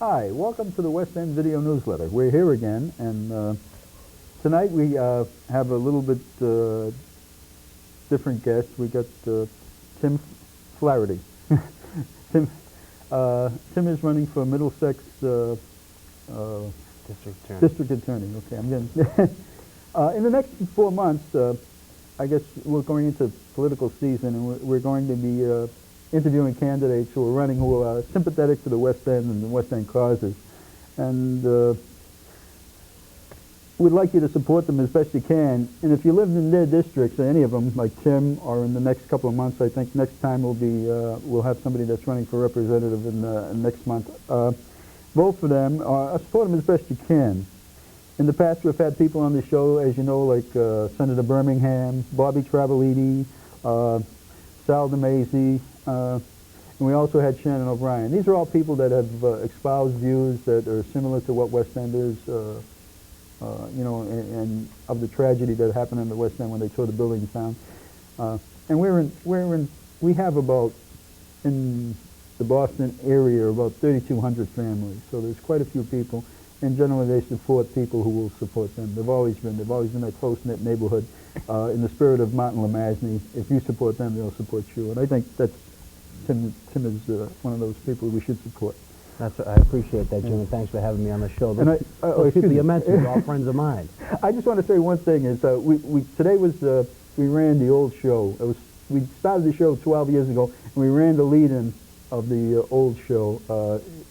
Hi, welcome to the West End Video Newsletter. We're here again, and tonight we have a little bit different guest. We got Tim Flaherty. Tim is running for Middlesex District Attorney. Okay, I'm getting in the next 4 months, I guess we're going into political season, and we're going to be interviewing candidates who are running, who are sympathetic to the West End and the West End causes. And we'd like you to support them as best you can. And if you live in their districts, or any of them, like Tim, or in the next couple of months, I think next time we'll have somebody that's running for representative in next month. Vote for them. Support them as best you can. In the past, we've had people on the show, as you know, like Senator Birmingham, Bobby Traveliti, Sal DeMazy, and we also had Shannon O'Brien. These are all people that have espoused views that are similar to what West End is, you know, and of the tragedy that happened in the West End when they tore the buildings down. And we have about, in the Boston area, about 3,200 families. So there's quite a few people, and generally they support people who will support them. They've always been a close-knit neighborhood. In the spirit of Martin LeMasney, if you support them, they'll support you. And I think that's Tim is one of those people we should support. I appreciate that, Jim, and thanks for having me on the show. Those people you mentioned are all friends of mine. I just want to say one thing is today was we ran the old show. We started the show 12 years ago, and we ran the lead-in of the old show.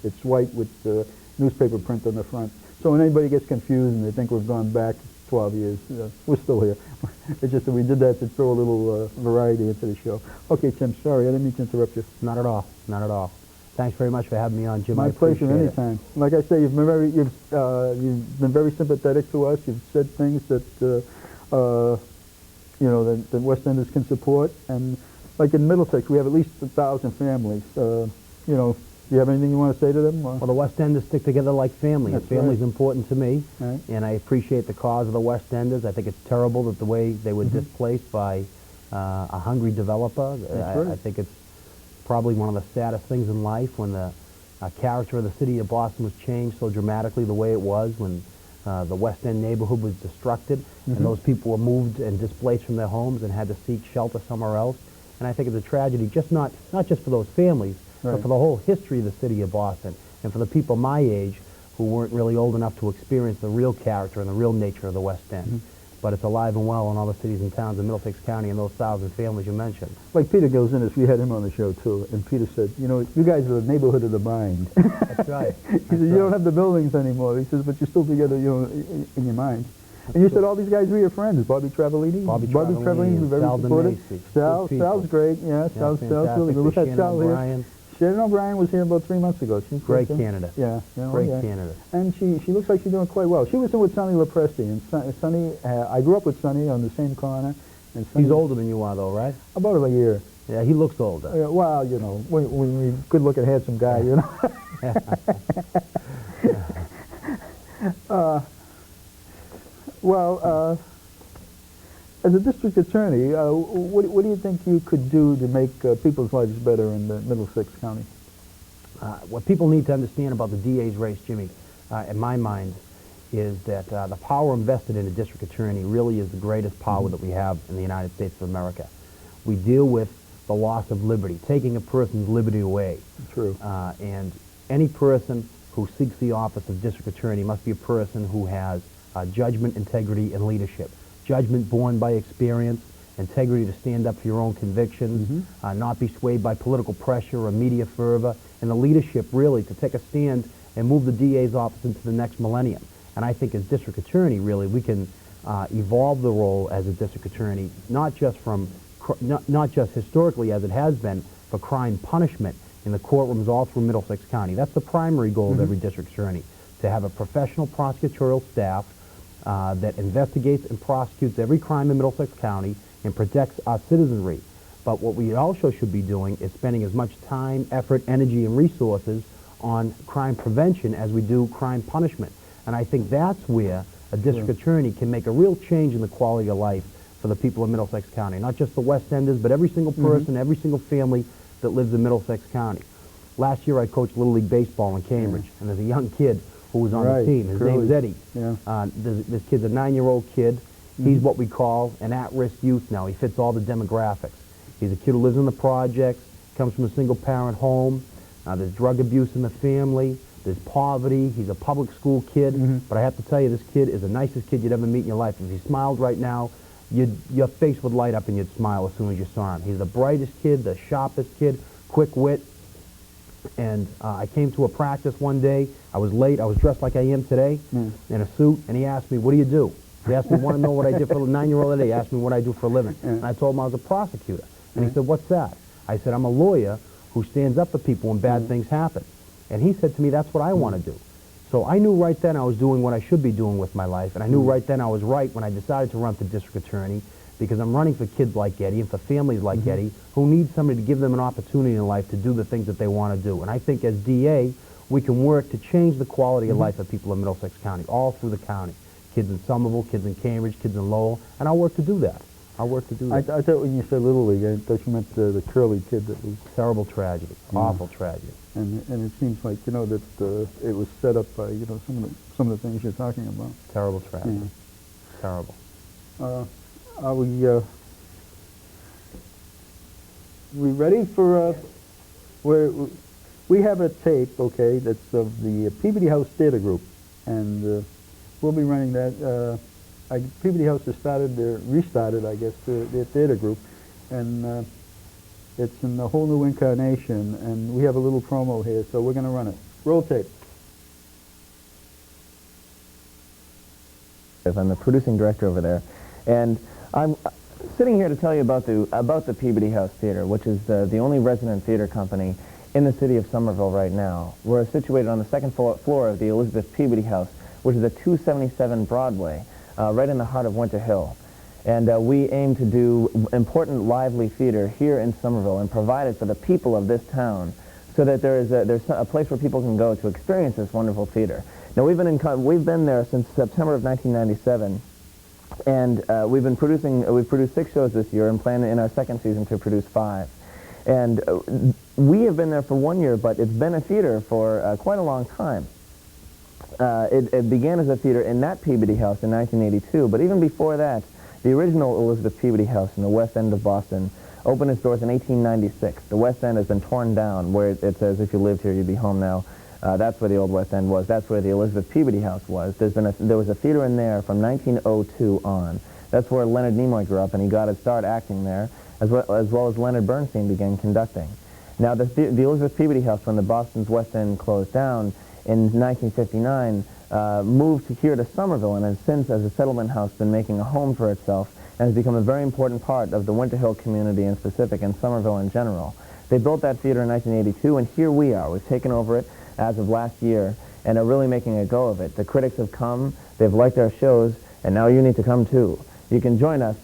It's white with newspaper print on the front. So when anybody gets confused and they think we've gone back 12 years, we're still here. It's just that we did that to throw a little variety into the show. Okay, Tim, sorry, I didn't mean to interrupt you. Not at all, not at all. Thanks very much for having me on, Jim. My pleasure, anytime. Like I say, you've been very sympathetic to us. You've said things that you know that West Enders can support, and like in Middlesex, we have at least 1,000 families. You know. Do you have anything you want to say to them? Or? Well, the West Enders stick together like family. That's Family's right. important to me, right. And I appreciate the cause of the West Enders. I think it's terrible that the way they were displaced by a hungry developer. I think it's probably one of the saddest things in life when the character of the city of Boston was changed so dramatically the way it was when the West End neighborhood was destructed and those people were moved and displaced from their homes and had to seek shelter somewhere else. And I think it's a tragedy, not just for those families, but for the whole history of the city of Boston, and for the people my age who weren't really old enough to experience the real character and the real nature of the West End. But it's alive and well in all the cities and towns in Middlesex County and those 1,000 families you mentioned. Like Peter goes in, we had him on the show too, and Peter said, you know, you guys are the neighborhood of the mind. That's right. He said, you don't have the buildings anymore. He says, but you're still together, you know, in your mind. And you said all these guys were your friends. Bobby Traveliti? Bobby Traveliti, very supportive. Sal's great, yeah. Sal's really good. We've had Sal here. Shannon O'Brien was here about 3 months ago. She's great candidate. Yeah, great candidate. And she looks like she's doing quite well. She was in with Sonny LaPresti, and Sonny, I grew up with Sonny on the same corner. And Sonny, he's older than you are, though, right? About a year. Yeah, he looks older. Well, you know, we good-looking, handsome guy, you know. As a district attorney, what do you think you could do to make people's lives better in Middlesex County? What people need to understand about the DA's race, Jimmy, in my mind, is that the power invested in a district attorney really is the greatest power that we have in the United States of America. We deal with the loss of liberty, taking a person's liberty away. True. And any person who seeks the office of district attorney must be a person who has judgment, integrity, and leadership. Judgment born by experience, integrity to stand up for your own convictions, not be swayed by political pressure or media fervor, and the leadership really to take a stand and move the DA's office into the next millennium. And I think as district attorney, really, we can evolve the role as a district attorney, not just historically as it has been, for crime punishment in the courtrooms all through Middlesex County. That's the primary goal of every district attorney, to have a professional prosecutorial staff that investigates and prosecutes every crime in Middlesex County and protects our citizenry. But what we also should be doing is spending as much time, effort, energy, and resources on crime prevention as we do crime punishment. And I think that's where a district attorney can make a real change in the quality of life for the people of Middlesex County. Not just the West Enders, but every single person, every single family that lives in Middlesex County. Last year I coached Little League Baseball in Cambridge, and there's a young kid who was on the team. His name's Eddie. This kid's a 9-year-old kid. He's what we call an at-risk youth now. He fits all the demographics. He's a kid who lives in the projects, comes from a single-parent home. There's drug abuse in the family. There's poverty. He's a public school kid. But I have to tell you, this kid is the nicest kid you'd ever meet in your life. If he smiled right now, your face would light up and you'd smile as soon as you saw him. He's the brightest kid, the sharpest kid, quick wit. And I came to a practice one day. I was late. I was dressed like I am today in a suit. And he asked me, "What do you do?" He asked me, "Want to know what I did for a 9-year-old today?" He asked me what I do for a living. And I told him I was a prosecutor. And he said, "What's that?" I said, "I'm a lawyer who stands up for people when bad things happen." And he said to me, "That's what I want to do." So I knew right then I was doing what I should be doing with my life, and I knew right then I was right when I decided to run for district attorney, because I'm running for kids like Eddie and for families like Eddie who need somebody to give them an opportunity in life to do the things that they want to do. And I think as DA, we can work to change the quality of life of people in Middlesex County, all through the county. Kids in Somerville, kids in Cambridge, kids in Lowell, and I'll work to do that. I'll work to do that. I thought when you said Little League, I thought you meant the curly kid that was... Terrible tragedy. Awful tragedy. And it seems like, you know, that it was set up by, you know, some of the things you're talking about. Terrible tragedy. Terrible. Are we ready for... we have a tape, okay, that's of the Peabody House Theater Group, and we'll be running that. Peabody House has restarted, I guess, their theater group, and it's in a whole new incarnation, and we have a little promo here, so we're going to run it. Roll tape. I'm the producing director over there, and I'm sitting here to tell you about the Peabody House Theater, which is the only resident theater company in the city of Somerville right now. We're situated on the second floor of the Elizabeth Peabody House, which is at 277 Broadway, right in the heart of Winter Hill. And we aim to do important, lively theater here in Somerville and provide it for the people of this town, so that there's a place where people can go to experience this wonderful theater. Now, we've been there since September of 1997, and we've produced 6 shows this year and plan in our second season to produce 5. And we have been there for 1 year, but it's been a theater for quite a long time. It began as a theater in that Peabody House in 1982, but even before that, the original Elizabeth Peabody House in the West End of Boston opened its doors in 1896. The West End has been torn down, where it says if you lived here, you'd be home now. That's where the old West End was. That's where the Elizabeth Peabody House was. There was a theater in there from 1902 on. That's where Leonard Nimoy grew up, and he got his start acting there, as well as Leonard Bernstein began conducting. Now, the Elizabeth Peabody House, when the Boston's West End closed down in 1959, moved here to Somerville, and has since, as a settlement house, been making a home for itself and has become a very important part of the Winter Hill community in specific and Somerville in general. They built that theater in 1982, and here we are. We've taken over it as of last year and are really making a go of it. The critics have come, they've liked our shows, and now you need to come too. You can join us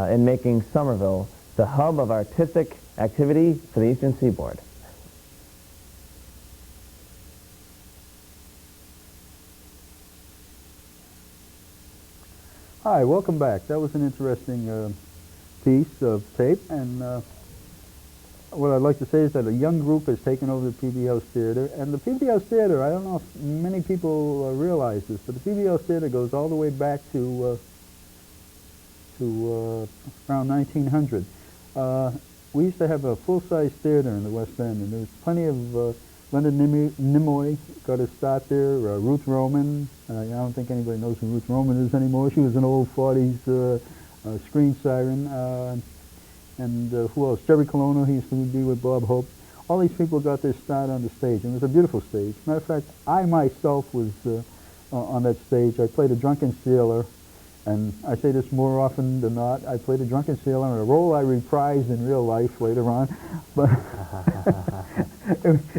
in making Somerville the hub of artistic activity for the Eastern Seaboard. Hi, welcome back. That was an interesting piece of tape, and what I'd like to say is that a young group has taken over the Peabody House Theater, and the Peabody House Theater, I don't know if many people realize this, but the Peabody House Theater goes all the way back to around 1900. We used to have a full-size theater in the West End, and there was plenty of Leonard Nimoy got his start there, Ruth Roman. I don't think anybody knows who Ruth Roman is anymore. She was an old 40s screen siren. And who else? Jerry Colonna, he used to be with Bob Hope. All these people got their start on the stage, and it was a beautiful stage. Matter of fact, I myself was on that stage. I played a drunken sailor, and I say this more often than not. I played a drunken sailor in a role I reprised in real life later on. But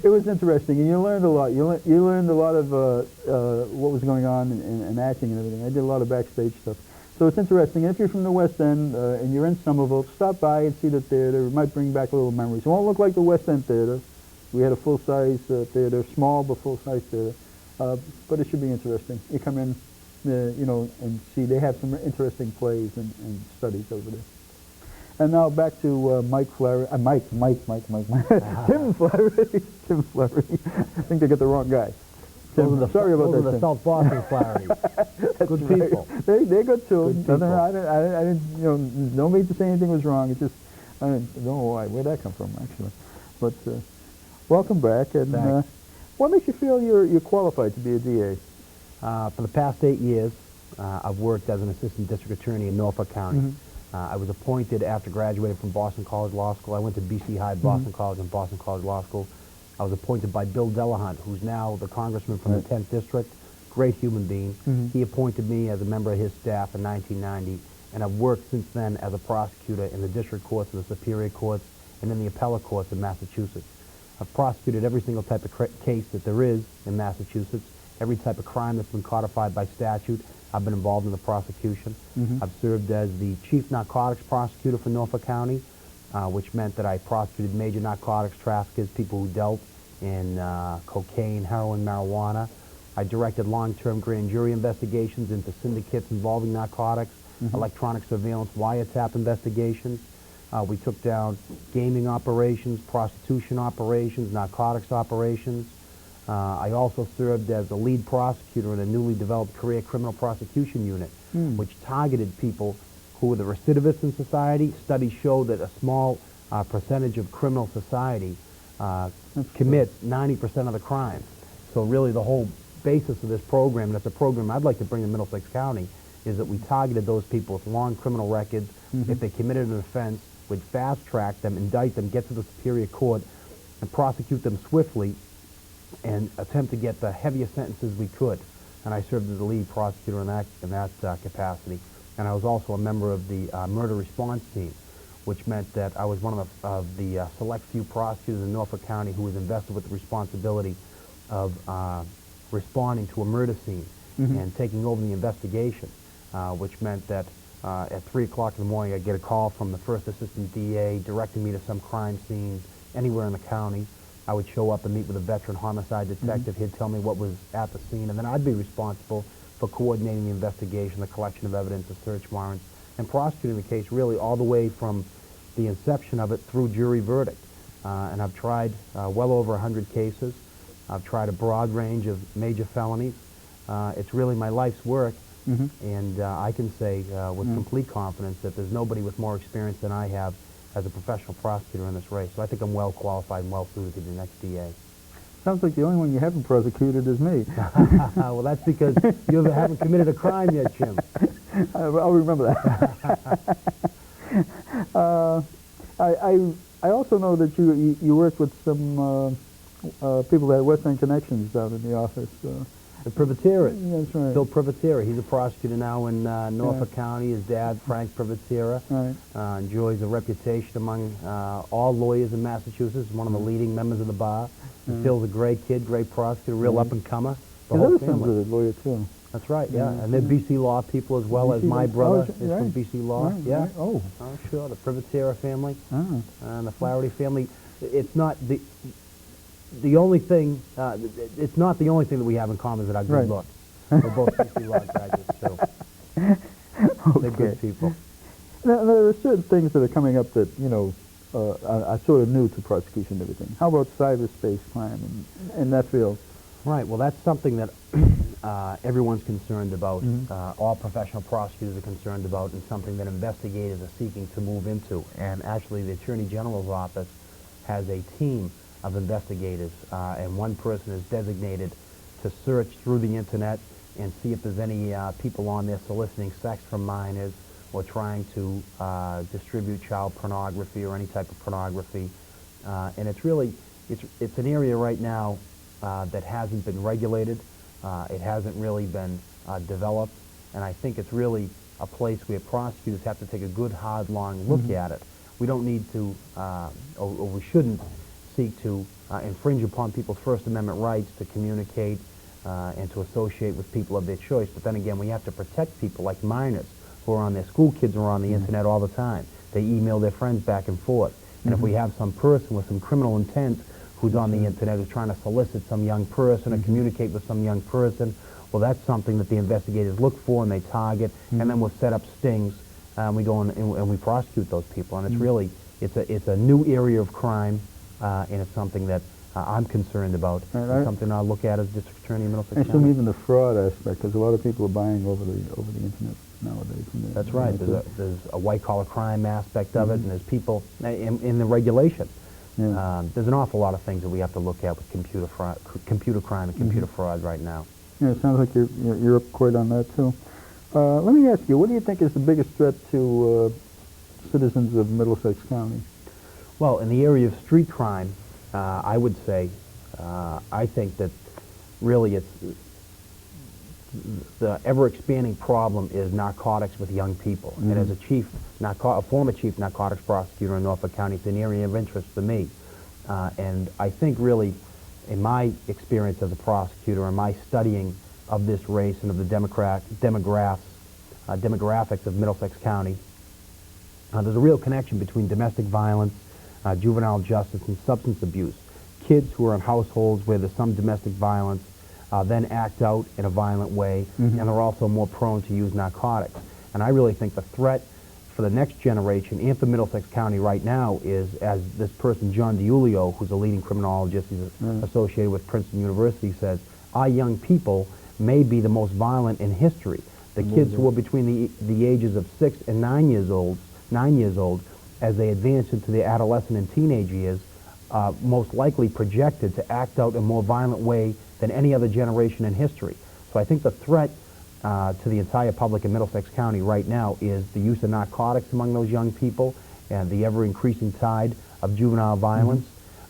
it was interesting, and you learned a lot. You learned a lot of what was going on in acting and everything. I did a lot of backstage stuff. So it's interesting. If you're from the West End and you're in Somerville, stop by and see the theater. It might bring back a little memories. It won't look like the West End Theater. We had a full-size theater, small but full-size theater. But it should be interesting. You come in, you know, and see they have some interesting plays and studies over there. And now back to Mike Flaherty. Mike. Tim Flaherty. Tim Flaherty. I think they got the wrong guy. Tim, sorry about that, Those are the Tim. South Boston Flaherty. Good people. They're good too. Good people. I didn't, you know, no need to say anything was wrong. It just, I don't know why, where'd that come from, actually. But welcome back. And what makes you feel you're qualified to be a DA? For the past 8 years, I've worked as an assistant district attorney in Norfolk County. I was appointed after graduating from Boston College Law School. I went to BC High, Boston College, and Boston College Law School. I was appointed by Bill Delahunt, who's now the congressman from the 10th District. Great human being. He appointed me as a member of his staff in 1990, and I've worked since then as a prosecutor in the district courts, in the superior courts, and in the appellate courts in Massachusetts. I've prosecuted every single type of case that there is in Massachusetts, every type of crime that's been codified by statute. I've been involved in the prosecution. I've served as the chief narcotics prosecutor for Norfolk County, which meant that I prosecuted major narcotics traffickers, people who dealt in cocaine, heroin, marijuana. I directed long-term grand jury investigations into syndicates involving narcotics, electronic surveillance, wiretap investigations. We took down gaming operations, prostitution operations, narcotics operations. I also served as the lead prosecutor in a newly developed career criminal prosecution unit, which targeted people who were the recidivists in society. Studies show that a small percentage of criminal society commits 90% of the crime. So really the whole basis of this program, and it's a program I'd like to bring to Middlesex County, is that we targeted those people with long criminal records. If they committed an offense, we'd fast-track them, indict them, get to the superior court, and prosecute them swiftly, and attempt to get the heaviest sentences we could. And I served as the lead prosecutor in that capacity. And I was also a member of the murder response team, which meant that I was one of the select few prosecutors in Norfolk County who was invested with the responsibility of responding to a murder scene and taking over the investigation, which meant that at 3 o'clock in the morning I'd get a call from the first assistant DA directing me to some crime scene anywhere in the county. I would show up and meet with a veteran homicide detective. He'd tell me what was at the scene, and then I'd be responsible for coordinating the investigation, the collection of evidence, the search warrants, and prosecuting the case really all the way from the inception of it through jury verdict. And I've tried well over 100 cases. I've tried a broad range of major felonies. It's really my life's work, and I can say with complete confidence that there's nobody with more experience than I have as a professional prosecutor in this race. So I think I'm well qualified and well suited to be the next DA. Sounds like the only one you haven't prosecuted is me. Well, that's because you haven't committed a crime yet, Jim. I'll remember that. I also know that you worked with some people that had West End connections down in the office. The Privatera. Yeah, that's right. Bill Privatera. He's a prosecutor now in Norfolk County. His dad, Frank Privatera, enjoys a reputation among all lawyers in Massachusetts. One of the leading members of the bar. Phil's a great kid, great prosecutor, real up-and-comer. The whole family. Is a lawyer, too. That's right, yeah. And they're BC Law people as well, as my brother is from BC Law. Right. Oh, sure. The Privatera family and the Flaherty family. It's not the only thing. It's not the only thing that we have in common is that our good looks. We're both BC Law graduates, so they're good people. Now, there are certain things that are coming up that are sort of new to prosecution and everything. How about cyberspace crime in that field? Right. Well, that's something that everyone's concerned about. All professional prosecutors are concerned about, and something that investigators are seeking to move into. And actually, the Attorney General's office has a team of investigators, and one person is designated to search through the internet and see if there's any people on there soliciting sex from minors or trying to distribute child pornography or any type of pornography. And it's really, it's an area right now that hasn't been regulated. It hasn't really been developed, and I think it's really a place where prosecutors have to take a good, hard, long look at it. We don't need to, or we shouldn't seek to infringe upon people's First Amendment rights to communicate and to associate with people of their choice. But then again, we have to protect people like minors who are on their school kids who are on the internet all the time. They email their friends back and forth. And if we have some person with some criminal intent who's on the internet who's trying to solicit some young person or communicate with some young person, well, that's something that the investigators look for and they target, and then we'll set up stings we go and we prosecute those people. And it's really, it's a new area of crime, and it's something that I'm concerned about. It's something I'll look at as district attorney in Middlesex I assume County. even the fraud aspect, because a lot of people are buying over the internet nowadays. That's right. There's a white-collar crime aspect of it, and there's people in the regulation. Yeah. There's an awful lot of things that we have to look at with computer crime and computer fraud right now. Yeah, it sounds like you're up quite on that too. Let me ask you, what do you think is the biggest threat to citizens of Middlesex County? Well, in the area of street crime, I would say, I think that really it's the ever-expanding problem is narcotics with young people. And as a former chief narcotics prosecutor in Norfolk County, it's an area of interest for me. And I think really, in my experience as a prosecutor and my studying of this race and of the demographics of Middlesex County, there's a real connection between domestic violence, juvenile justice, and substance abuse. Kids who are in households where there's some domestic violence then act out in a violent way, and they're also more prone to use narcotics. And I really think the threat for the next generation and for Middlesex County right now is, as this person, John DiUlio, who's a leading criminologist, he's associated with Princeton University, says, our young people may be the most violent in history. The kids who are between the ages of 6 and 9 years old, as they advance into the adolescent and teenage years, most likely projected to act out in a more violent way than any other generation in history. So I think the threat to the entire public in Middlesex County right now is the use of narcotics among those young people and the ever-increasing tide of juvenile violence.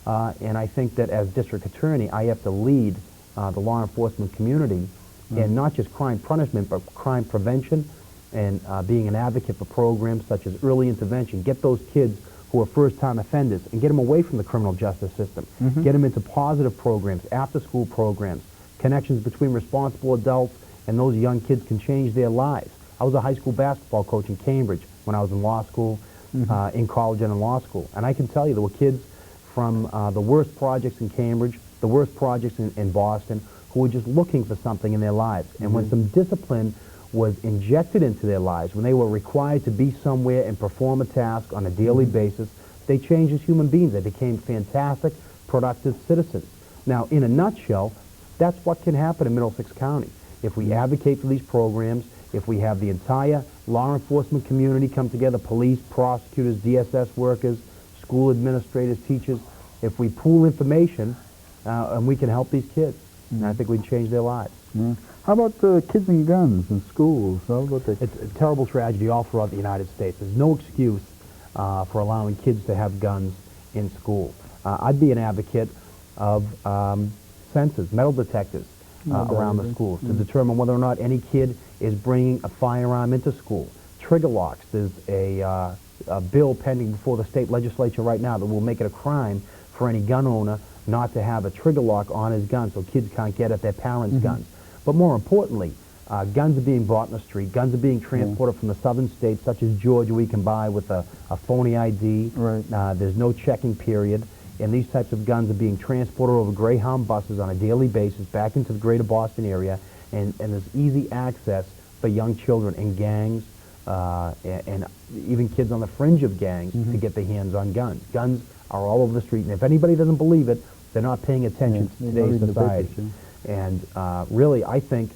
And I think that as district attorney, I have to lead the law enforcement community in not just crime punishment, but crime prevention and being an advocate for programs such as early intervention. Get those kids who are first-time offenders and get them away from the criminal justice system. Get them into positive programs, after-school programs. Connections between responsible adults and those young kids can change their lives. I was a high school basketball coach in Cambridge when I was in law school, in college and in law school. And I can tell you there were kids from the worst projects in Cambridge, the worst projects in Boston, who were just looking for something in their lives. And when some discipline was injected into their lives, when they were required to be somewhere and perform a task on a daily basis, they changed as human beings. They became fantastic, productive citizens. Now, in a nutshell, that's what can happen in Middlesex County. If we advocate for these programs, if we have the entire law enforcement community come together, police, prosecutors, DSS workers, school administrators, teachers, if we pool information, and we can help these kids, and I think we can change their lives. How about kids and guns in schools? How about that? It's a terrible tragedy all throughout the United States. There's no excuse for allowing kids to have guns in school. I'd be an advocate of sensors, metal detectors around the schools to determine whether or not any kid is bringing a firearm into school. Trigger locks. There's a bill pending before the state legislature right now that will make it a crime for any gun owner not to have a trigger lock on his gun so kids can't get at their parents' guns. But more importantly, guns are being bought in the street. Guns are being transported from the southern states, such as Georgia, where you can buy with a phony ID. There's no checking period. And these types of guns are being transported over Greyhound buses on a daily basis back into the greater Boston area. And there's easy access for young children in gangs and even kids on the fringe of gangs to get their hands on guns. Guns are all over the street. And if anybody doesn't believe it, they're not paying attention to today's society. And really, I think,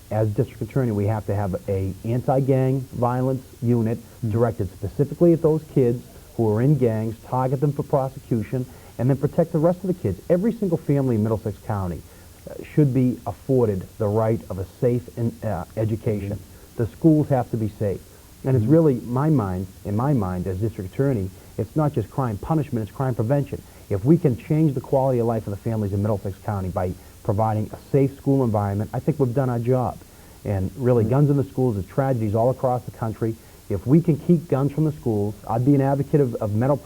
as district attorney, we have to have an anti-gang violence unit directed specifically at those kids who are in gangs, target them for prosecution, and then protect the rest of the kids. Every single family in Middlesex County should be afforded the right of a safe education. The schools have to be safe. And it's really, in my mind, as district attorney, it's not just crime punishment, it's crime prevention. If we can change the quality of life of the families in Middlesex County by providing a safe school environment, I think we've done our job. And really, guns in the schools are tragedies all across the country. If we can keep guns from the schools, I'd be an advocate of metal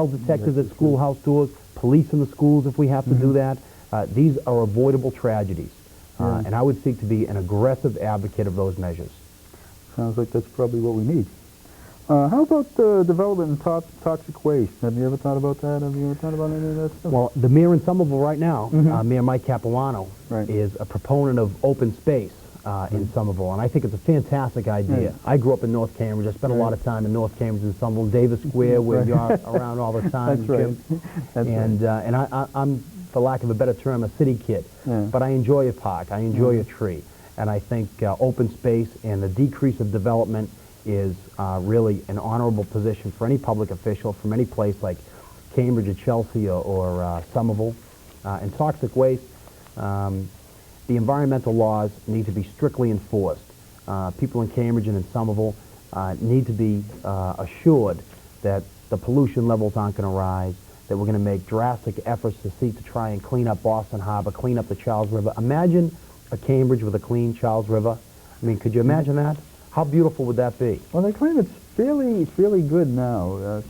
detectors at schoolhouse doors, police in the schools if we have to do that. These are avoidable tragedies. And I would seek to be an aggressive advocate of those measures. Sounds like that's probably what we need. How about development in toxic waste? Have you ever thought about that? Have you ever thought about any of that stuff? Well, the mayor in Somerville right now, Mayor Mike Capuano, is a proponent of open space. in Somerville, and I think it's a fantastic idea. I grew up in North Cambridge. I spent a lot of time in North Cambridge and Somerville, Davis Square, where you're around all the time, Jim. And I'm, for lack of a better term, a city kid. But I enjoy a park. I enjoy a tree. And I think open space and the decrease of development is really an honorable position for any public official from any place like Cambridge or Chelsea or Somerville. And toxic waste, the environmental laws need to be strictly enforced. People in Cambridge and in Somerville need to be assured that the pollution levels aren't going to rise, that we're going to make drastic efforts to seek to try and clean up Boston Harbor, clean up the Charles River. Imagine a Cambridge with a clean Charles River. I mean, could you imagine that? How beautiful would that be? Well, they claim it's fairly good now.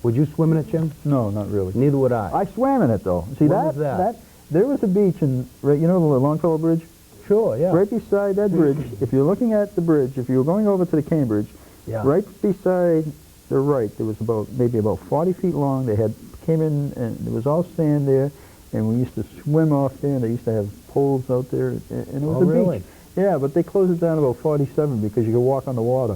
Would you swim in it, Jim? No, not really. Neither would I. I swam in it, though. See, Where was that? There was a beach in, right, you know the Longfellow Bridge? Sure, yeah. Right beside that bridge, if you're looking at the bridge, if you were going over to the Cambridge, right beside the right, there was maybe about 40 feet long. They came in, and there was all sand there, and we used to swim off there, and they used to have poles out there, and it was a really? beach. Yeah, but they closed it down about 47 because you could walk on the water.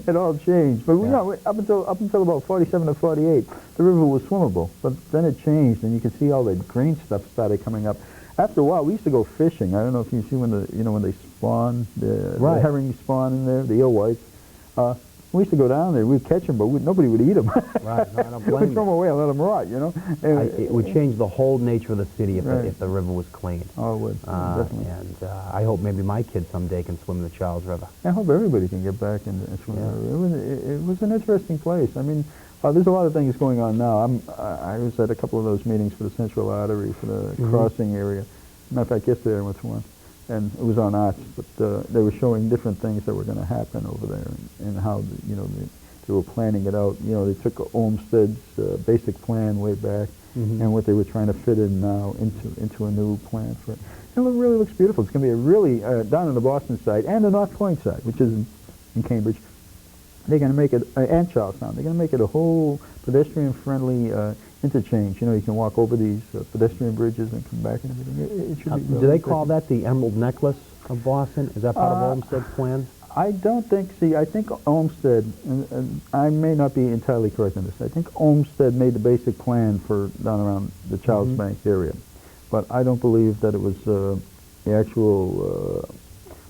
It all changed. But you know, up until about 47 or 48, the river was swimmable. But then it changed, and you could see all the green stuff started coming up. After a while, we used to go fishing. I don't know if you see when they spawn, the herring spawn in there, the eelwhites. We used to go down there. We'd catch them, but nobody would eat them. Right. No, I don't blame We'd throw them away and let them rot, you know. It would change the whole nature of the city if the river was clean. Oh, it would, definitely. And I hope maybe my kids someday can swim in the Charles River. I hope everybody can get back and swim. It was an interesting place. I mean, there's a lot of things going on now. I was at a couple of those meetings for the Central Artery, for the crossing area. Matter of fact, yesterday I went to one, and it was on arts, but they were showing different things that were going to happen over there, and how they were planning it out. You know, they took Olmsted's basic plan way back, and what they were trying to fit in now into a new plan for it. And it really looks beautiful. It's going to be a really down on the Boston side and the North Point side, which is in Cambridge. They're going to make it, and Charlestown, they're going to make it a whole pedestrian-friendly interchange. You know, you can walk over these pedestrian bridges and come back and everything. It should be do they call that the Emerald Necklace of Boston? Is that part of Olmsted's plan? I don't think, I think Olmsted, and I may not be entirely correct on this, I think Olmsted made the basic plan for down around the Charles Bank area. But I don't believe that it was the actual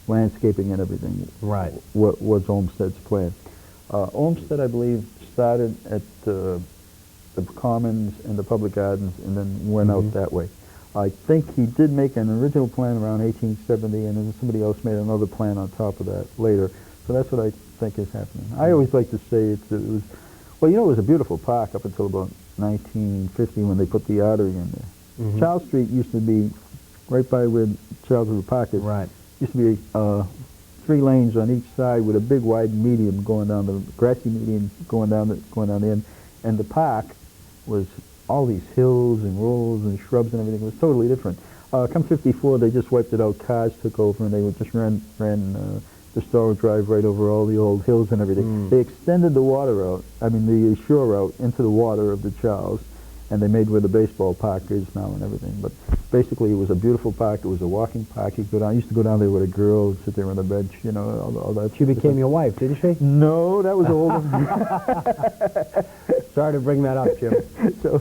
landscaping and everything. Right. What was Olmsted's plan. Olmsted, I believe, started at the Commons and the Public Gardens and then went out that way. I think he did make an original plan around 1870, and then somebody else made another plan on top of that later. So that's what I think is happening. I always like to say it was, well, you know, it was a beautiful park up until about 1950 when they put the artery in there. Charles Street used to be right by where Charles River Park is. Right. Used to be 3 lanes on each side with a big wide median going down the grassy median going down the end, and the park was all these hills and rolls and shrubs and everything. It was totally different. Come 54, they just wiped it out. Cars took over, and they just ran the Storrow Drive right over all the old hills and everything. They extended the water out, the shore out into the water of the Charles, and they made where the baseball park is now and everything. But basically, it was a beautiful park. It was a walking park. You could go down. I used to go down there with a girl and sit there on the bench, you know, all that. She became your wife, didn't she? No, that was older. Sorry to bring that up, Jim. So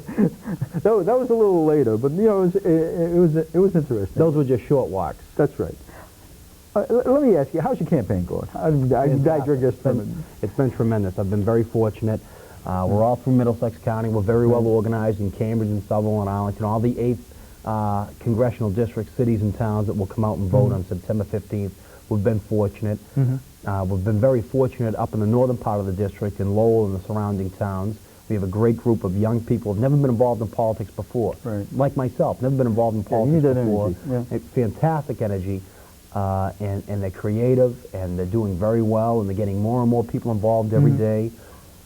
that was a little later, but you know, it was interesting. Those were just short walks. That's right. Let me ask you, how's your campaign going? I digress from it. It's been tremendous. I've been very fortunate. We're all through Middlesex County. We're very well organized in Cambridge and Somerville and Arlington, all the 8 congressional districts, cities and towns that will come out and vote on September 15th. We've been fortunate. We've been very fortunate up in the northern part of the district, in Lowell and the surrounding towns. We have a great group of young people who have never been involved in politics before. Right. Like myself, never been involved in politics before. Energy. Fantastic energy. And they're creative, and they're doing very well, and they're getting more and more people involved every day.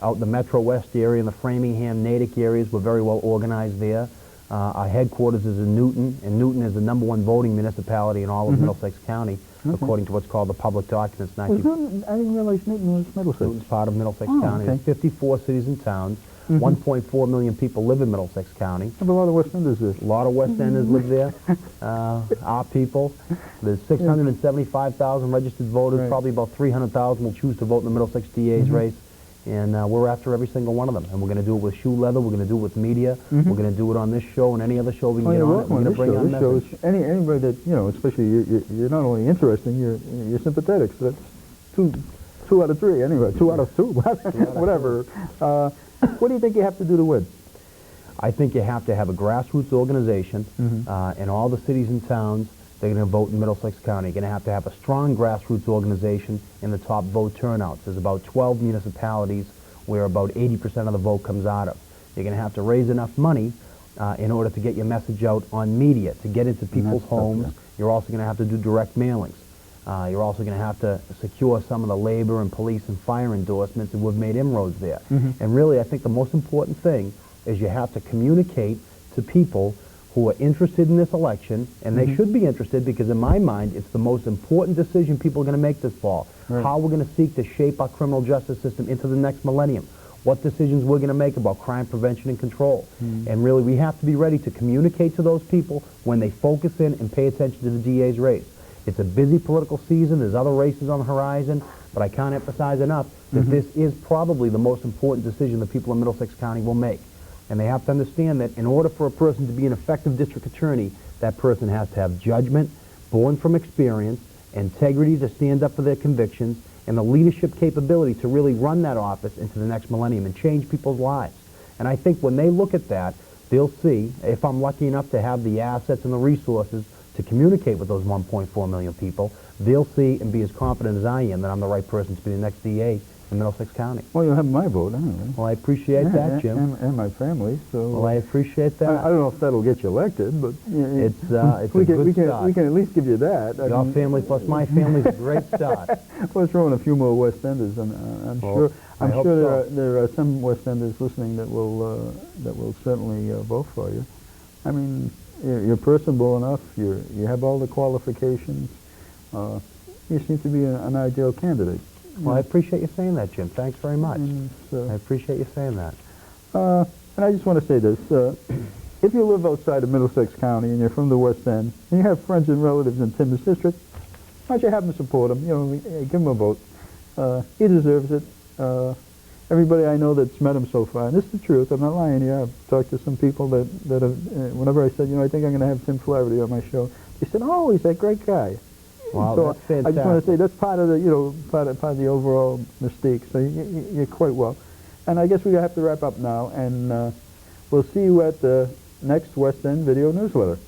Out in the Metro West area and the Framingham, Natick areas, we're very well organized there. Our headquarters is in Newton, and Newton is the #1 voting municipality in all of Middlesex County, according to what's called the public documents. I didn't realize Newton was Middlesex. Newton's part of Middlesex County. Okay. There's 54 cities and towns. 1.4 million people live in Middlesex County. I have a lot of West Enders there. A lot of West Enders live there. Our people. There's 675,000 registered voters. Right. Probably about 300,000 will choose to vote in the Middlesex DA's race. And we're after every single one of them. And we're going to do it with shoe leather. We're going to do it with media. We're going to do it on this show and any other show we can get on. We're going to bring on message. Anybody that, you know, especially you're not only interesting, you're sympathetic. So that's two out of three anyway. 2 out of 2, whatever. What do you think you have to do to win? I think you have to have a grassroots organization in all the cities and towns. They're going to vote in Middlesex County. You're going to have a strong grassroots organization in the top vote turnouts. There's about 12 municipalities where about 80% of the vote comes out of. You're going to have to raise enough money in order to get your message out on media, to get into people's homes. Yeah. You're also going to have to do direct mailings. You're also going to have to secure some of the labor and police and fire endorsements, and we've made inroads there. And really, I think the most important thing is you have to communicate to people who are interested in this election, and they should be interested because in my mind, it's the most important decision people are going to make this fall. Right. How we're going to seek to shape our criminal justice system into the next millennium. What decisions we're going to make about crime prevention and control. And really, we have to be ready to communicate to those people when they focus in and pay attention to the DA's race. It's a busy political season. There's other races on the horizon, but I can't emphasize enough that this is probably the most important decision the people in Middlesex County will make. And they have to understand that in order for a person to be an effective district attorney, that person has to have judgment, born from experience, integrity to stand up for their convictions, and the leadership capability to really run that office into the next millennium and change people's lives. And I think when they look at that, they'll see, if I'm lucky enough to have the assets and the resources to communicate with those 1.4 million people, they'll see and be as confident as I am that I'm the right person to be the next DA in Middlesex County. Well, you'll have my vote anyway. Well, I appreciate that, Jim. And my family. So. Well, I appreciate that. I don't know if that'll get you elected, but It's a good start. We can at least give you that. Your family plus my family's a great start. Well, throw in a few more West Enders, and I'm Well, sure there are some West Enders listening that will certainly vote for you. I mean, you're personable enough. You have all the qualifications. You seem to be an ideal candidate. Well, I appreciate you saying that, Jim. Thanks very much. So, I appreciate you saying that. and I just want to say this. If you live outside of Middlesex County and you're from the West End, and you have friends and relatives in Tim's district, why don't you have them support him? You know, give him a vote. He deserves it. Everybody I know that's met him so far, and this is the truth, I'm not lying here. I've talked to some people that have, whenever I said, you know, I think I'm going to have Tim Flaherty on my show, they said, oh, he's that great guy. Wow, So that's fantastic. I just want to say that's part of the, you know, part of the overall mystique. So you're quite well. And I guess we have to wrap up now, and we'll see you at the next West End video newsletter.